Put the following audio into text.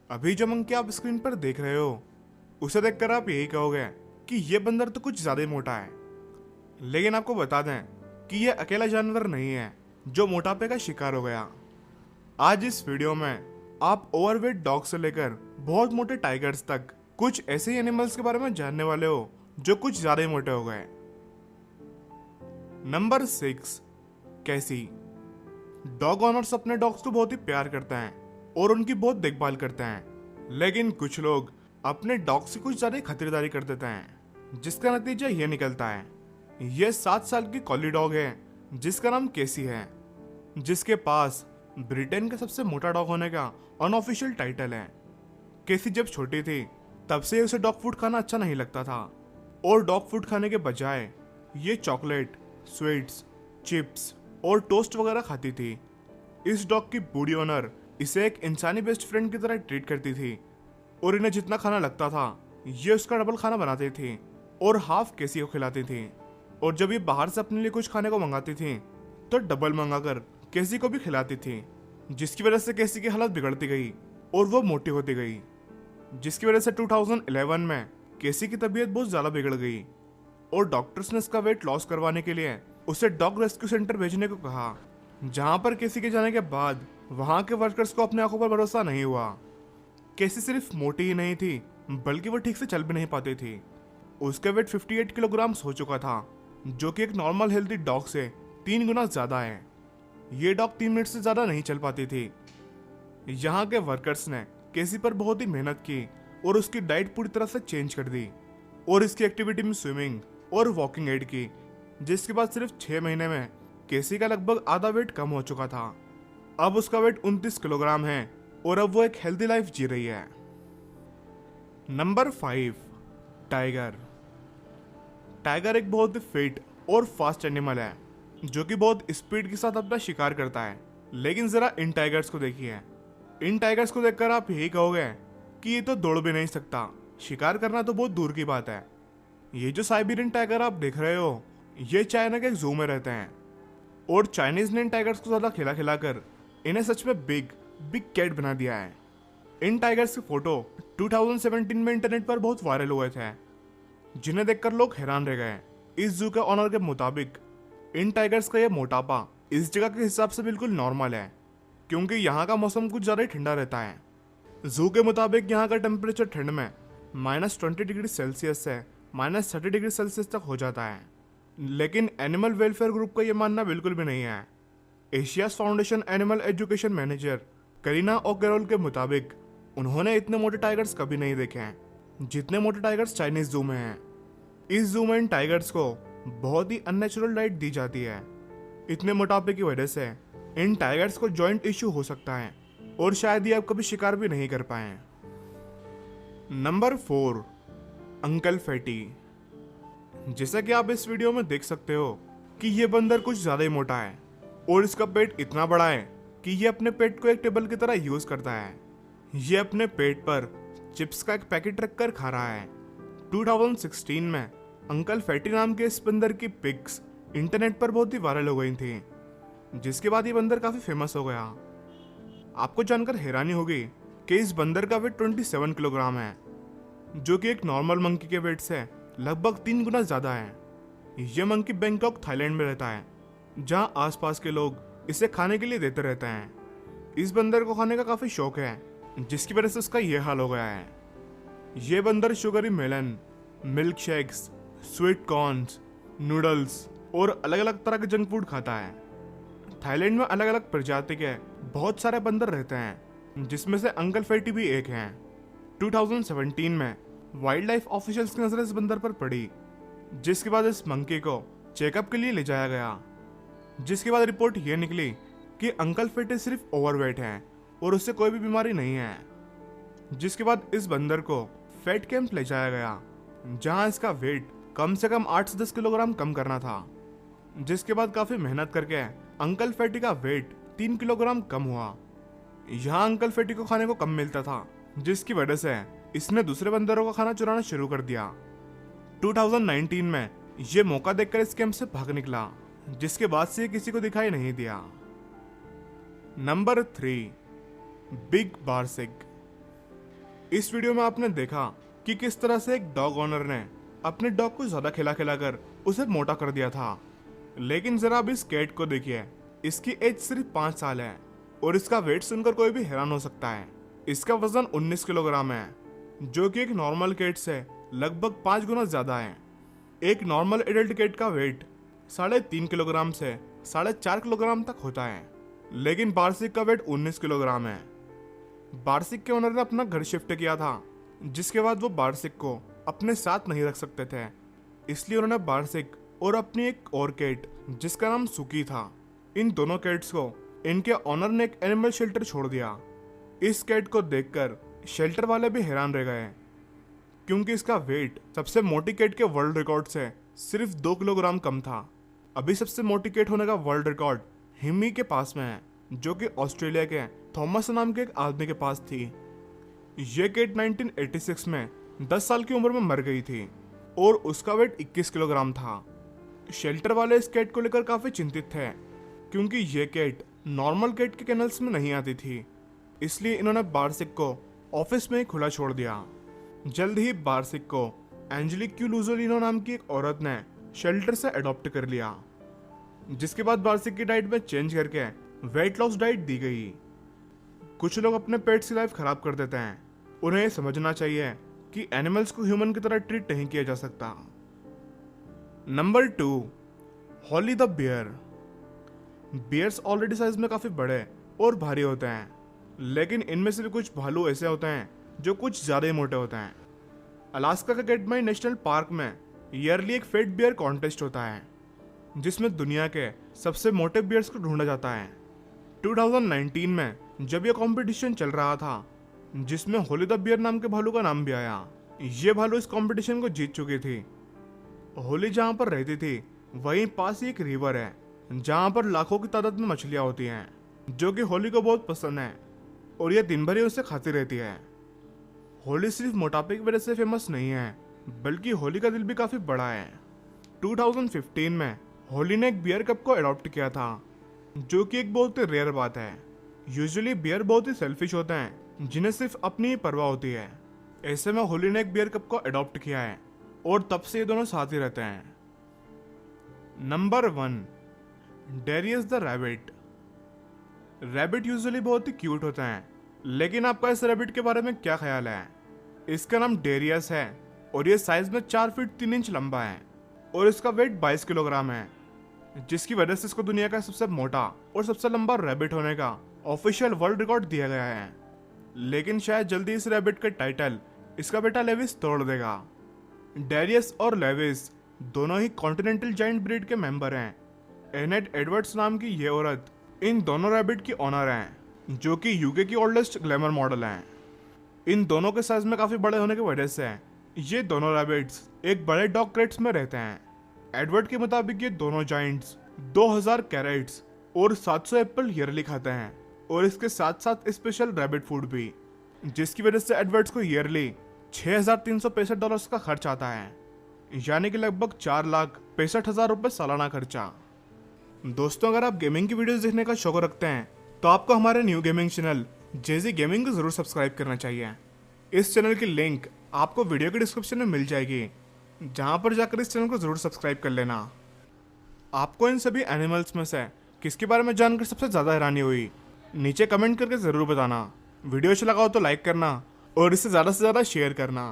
अभी जो मंकी आप स्क्रीन पर देख रहे हो उसे देखकर आप यही कहोगे कि ये बंदर तो कुछ ज्यादा ही मोटा है। लेकिन आपको बता दें कि ये अकेला जानवर नहीं है जो मोटापे का शिकार हो गया। आज इस वीडियो में आप ओवरवेट डॉग से लेकर बहुत मोटे टाइगर्स तक कुछ ऐसे ही एनिमल्स के बारे में जानने वाले हो जो कुछ ज्यादा ही मोटे हो गए। नंबर 6, कैसी। डॉग ओनर्स अपने डॉग्स को बहुत ही प्यार करते हैं और उनकी बहुत देखभाल करते हैं, लेकिन कुछ लोग अपने डॉग से कुछ ज्यादा खतरदारी कर देते हैं, जिसका नतीजा ये निकलता है। यह 7 साल की कॉली डॉग है जिसका नाम केसी है, जिसके पास ब्रिटेन का सबसे मोटा डॉग होने का अनऑफिशियल टाइटल है। केसी जब छोटी थी तब से उसे डॉग फूड खाना अच्छा नहीं लगता था और डॉग फूड खाने के बजाय ये चॉकलेट, स्वीट्स, चिप्स और टोस्ट वगैरह खाती थी। इस डॉग की बूढ़ी ओनर इसे एक इंसानी बेस्ट फ्रेंड की तरह ट्रीट करती थी और इन्हें जितना खाना लगता था ये उसका डबल खाना बनाती थी और हाफ केसी को खिलाती थी। और जब ये बाहर से अपने लिए कुछ खाने को मंगाती थी तो डबल मंगाकर केसी को भी खिलाती थी, जिसकी वजह से केसी की हालत बिगड़ती गई और वो मोटी होती गई, जिसकी वजह से 2011 में केसी की तबीयत बहुत ज्यादा बिगड़ गई और डॉक्टर्स ने इसका वेट लॉस करवाने के लिए उसे डॉग रेस्क्यू सेंटर भेजने को कहा, जहां पर केसी के जाने के बाद वहां के वर्कर्स को अपने आंखों पर भरोसा नहीं हुआ। केसी सिर्फ मोटी ही नहीं थी बल्कि वो ठीक से चल भी नहीं पाती थी। उसका वेट 58 किलोग्राम हो चुका था, जो कि एक नॉर्मल हेल्दी डॉग से 3 गुना ज्यादा है। ये डॉग 3 मिनट से ज्यादा नहीं चल पाती थी। यहाँ के वर्कर्स ने केसी पर बहुत ही मेहनत की और उसकी डाइट पूरी तरह से चेंज कर दी और इसकी एक्टिविटी में स्विमिंग और वॉकिंग ऐड की, जिसके बाद सिर्फ 6 महीने में केसी का लगभग आधा वेट कम हो चुका था। अब उसका वेट 29 किलोग्राम है और अब वो एक हेल्दी लाइफ जी रही है। Number 5, tiger. टाइगर एक बहुत ही फिट और फास्ट एनिमल है जो कि बहुत स्पीड के साथ अपना शिकार करता है। लेकिन जरा इन टाइगर्स को देखिए। इन टाइगर्स को देखकर आप यही कहोगे कि ये तो दौड़ भी नहीं सकता, शिकार करना तो बहुत दूर की बात है। ये जो साइबेरियन टाइगर आप देख रहे हो ये चाइना के एक जू में रहते हैं और चाइनीज ने इन टाइगर्स को ज्यादा खिला खिलाकर इन्हें सच में बिग कैट बना दिया है। इन टाइगर्स की फोटो 2017 में इंटरनेट पर बहुत वायरल हुए थे, जिन्हें देखकर लोग हैरान रह गए। इस जू के ऑनर के मुताबिक इन टाइगर्स का यह मोटापा इस जगह के हिसाब से बिल्कुल नॉर्मल है, क्योंकि यहाँ का मौसम कुछ ज्यादा ठंडा रहता है। जू के मुताबिक यहाँ का टेम्परेचर ठंड में -20 डिग्री सेल्सियस से -30 डिग्री सेल्सियस तक हो जाता है। लेकिन एनिमल वेलफेयर ग्रुप का यह मानना बिल्कुल भी नहीं है। Asia's foundation animal education manager Karina O'Carroll के मुताबिक उन्होंने इतने मोटे टाइगर्स कभी नहीं देखे हैं जितने मोटे टाइगर्स चाइनीज जू में हैं। इस जू में इन टाइगर्स को बहुत ही अननेचुरल डाइट दी जाती है। इतने मोटापे की वजह से इन टाइगर्स को जॉइंट इश्यू हो सकता है और शायद ये अब कभी शिकार भी नहीं कर पाए। Number 4, uncle fatty. जैसा कि आप इस वीडियो में देख सकते हो कि ये बंदर कुछ ज्यादा ही मोटा है और इसका पेट इतना बड़ा है कि ये अपने पेट को एक टेबल की तरह यूज करता है। ये अपने पेट पर चिप्स का एक पैकेट रखकर खा रहा है। 2016 में अंकल फैटी नाम के इस बंदर की पिक्स इंटरनेट पर बहुत ही वायरल हो गई थी, जिसके बाद ये बंदर काफी फेमस हो गया। आपको जानकर हैरानी होगी कि इस बंदर का वेट 27 किलोग्राम है, जो कि एक नॉर्मल मंकी के वेट से लगभग 3 गुना ज्यादा है। यह मंकी बैंकॉक थाईलैंड में रहता है, जहां आसपास के लोग इसे खाने के लिए देते रहते हैं। इस बंदर को खाने का काफी शौक है, जिसकी वजह से उसका यह हाल हो गया है। यह बंदर sugary melon, milk shakes, sweet corns, noodles और अलग अलग तरह के जंक फूड खाता है। थाईलैंड में अलग अलग प्रजाति के बहुत सारे बंदर रहते हैं, जिसमें से अंकल फैटी भी एक हैं। 2017 में वाइल्ड लाइफ ऑफिशियल्स की नजर इस बंदर पर पड़ी, जिसके बाद इस मंकी को चेकअप के लिए ले जाया गया, जिसके बाद रिपोर्ट ये निकली कि अंकल फैटी सिर्फ ओवरवेट है और उससे कोई भी बीमारी नहीं है। जिसके बाद इस बंदर को फैट कैंप ले जाया गया, जहां इसका वेट कम से कम 8 से 10 किलोग्राम कम करना था। जिसके बाद काफी मेहनत करके अंकल फैटी का वेट 3 किलोग्राम कम हुआ। यहाँ अंकल फैटी को खाने को कम मिलता था, जिसकी वजह से इसने दूसरे बंदरों का खाना चुराना शुरू कर दिया। 2019 में ये मौका देखकर इस कैंप से भाग निकला, जिसके बाद से किसी को दिखाई नहीं दिया। नंबर 3, बिग बारसिग। इस वीडियो में आपने देखा कि किस तरह से एक डॉग ओनर ने अपने डॉग को ज्यादा खिला खिला कर उसे मोटा कर दिया था। लेकिन जरा अब इस कैट को देखिए, इसकी एज सिर्फ 5 साल है और इसका वेट सुनकर कोई भी हैरान हो सकता है। इसका वजन 19 किलोग्राम है, जो कि एक नॉर्मल कैट से लगभग 5 गुना ज्यादा है। एक नॉर्मल एडल्ट कैट का वेट 3.5 किलोग्राम से 4.5 किलोग्राम तक होता है, लेकिन बार्सिक का वेट 19 किलोग्राम है। बार्सिक के ओनर ने अपना घर शिफ्ट किया था, जिसके बाद वो बार्सिक को अपने साथ नहीं रख सकते थे, इसलिए उन्होंने बार्सिक और अपनी एक और कैट जिसका नाम सुकी था, इन दोनों कैट्स को इनके ओनर ने एक एनिमल शेल्टर छोड़ दिया। इस कैट को देखकर शेल्टर वाले भी हैरान रह गए, क्योंकि इसका वेट सबसे मोटी कैट के वर्ल्ड रिकॉर्ड से सिर्फ 2 किलोग्राम कम था। अभी सबसे मोटी कैट होने का वर्ल्ड रिकॉर्ड हिमी के पास में है, जो कि ऑस्ट्रेलिया के थॉमस नाम के एक आदमी के पास थी। ये कैट 1986 में 10 साल की उम्र में मर गई थी और उसका वेट 21 किलोग्राम था। शेल्टर वाले इस कैट को लेकर काफी चिंतित थे, क्योंकि ये कैट नॉर्मल कैट के कैनल्स में नहीं आती थी, इसलिए इन्होंने बार्सिक को ऑफिस में ही खुला छोड़ दिया। जल्द ही बार्सिक को एंजेलिक क्यूलुजोलिनो नाम की एक औरत ने शेल्टर से अडॉप्ट कर लिया, जिसके बाद बार्सिक की डाइट में चेंज करके वेट लॉस डाइट दी गई। कुछ लोग अपने पेट्स की लाइफ खराब कर देते हैं, उन्हें यह समझना चाहिए कि एनिमल्स को ह्यूमन की तरह ट्रीट नहीं किया जा सकता। Number 2, Holly the bear. Bears already size में काफी बड़े और भारी होते हैं, लेकिन इनमें से भी कुछ भालू ऐसे होते हैं जो कुछ ज्यादा ही मोटे होते हैं। अलास्का के कैटमाइन नेशनल पार्क में ईयरली एक फेट बियर कॉन्टेस्ट होता है, जिसमें दुनिया के सबसे मोटे बियर्स को ढूंढा जाता है। 2019 में जब यह कंपटीशन चल रहा था, जिसमें होली द बियर नाम के भालू का नाम भी आया, ये भालू इस कंपटीशन को जीत चुकी थी। होली जहाँ पर रहती थी वहीं पास ही एक रिवर है, जहाँ पर लाखों की तादाद में मछलियाँ होती हैं, जो कि होली को बहुत पसंद है और यह दिन भर ही उसे खाती रहती है। होली सिर्फ मोटापे की वजह से फेमस नहीं है, बल्कि होली का दिल भी काफी बड़ा है। 2015 में होली ने एक बियर कप को अडॉप्ट किया था, जो कि एक बहुत ही रेयर बात है। यूजुअली बियर बहुत ही सेल्फिश होते हैं, जिन्हें सिर्फ अपनी ही परवाह होती है। ऐसे में होली ने एक बियर कप को अडॉप्ट किया है और तब से ये दोनों साथ ही रहते हैं। Number 1, Darius the rabbit. Rabbit usually बहुत ही क्यूट होते हैं, लेकिन आपका इस रैबिट के बारे में क्या ख्याल है? इसका नाम डेरियस है और ये साइज में 4 फीट 3 इंच लंबा है और इसका वेट 22 किलोग्राम है, जिसकी वजह से इसको दुनिया का सबसे मोटा और सबसे लंबा रैबिट होने का ऑफिशियल वर्ल्ड रिकॉर्ड दिया गया है। लेकिन शायद जल्दी इस रैबिट का टाइटल इसका बेटा लेविस तोड़ देगा। डेरियस और लेविस दोनों ही कॉन्टिनेंटल जायंट ब्रीड के मेंबर हैं। एनेट एडवर्ड्स नाम की ये औरत इन दोनों रैबिट की ऑनर हैं, जो कि यूके की ओल्डेस्ट ग्लैमर मॉडल हैं। इन दोनों के साइज में काफी बड़े होने की वजह से ये दोनों रैबिट्स एक बड़े डॉग क्रेट्स में रहते हैं। एडवर्ड के मुताबिक ये दोनों जाइंट्स 2000 कैरेट्स और 700 एप्पल ईयरली खाते हैं और इसके साथ साथ स्पेशल रैबिट फूड भी, जिसकी वजह से एडवर्ड्स को ईयरली $6,365 का खर्च आता है, यानी कि लगभग 4,65,000 रुपये सालाना खर्चा। दोस्तों, अगर आप गेमिंग की वीडियोस देखने का शौक रखते हैं तो आपको हमारे न्यू गेमिंग चैनल जेजी गेमिंग को जरूर सब्सक्राइब करना चाहिए। इस चैनल की लिंक आपको वीडियो के डिस्क्रिप्शन में मिल जाएगी, जहां पर जाकर इस चैनल को जरूर सब्सक्राइब कर लेना। आपको इन सभी एनिमल्स में से किसके बारे में जानकर सबसे ज्यादा हैरानी हुई, नीचे कमेंट करके जरूर बताना। वीडियो अच्छा लगा हो तो लाइक करना और इसे ज्यादा से ज्यादा शेयर करना।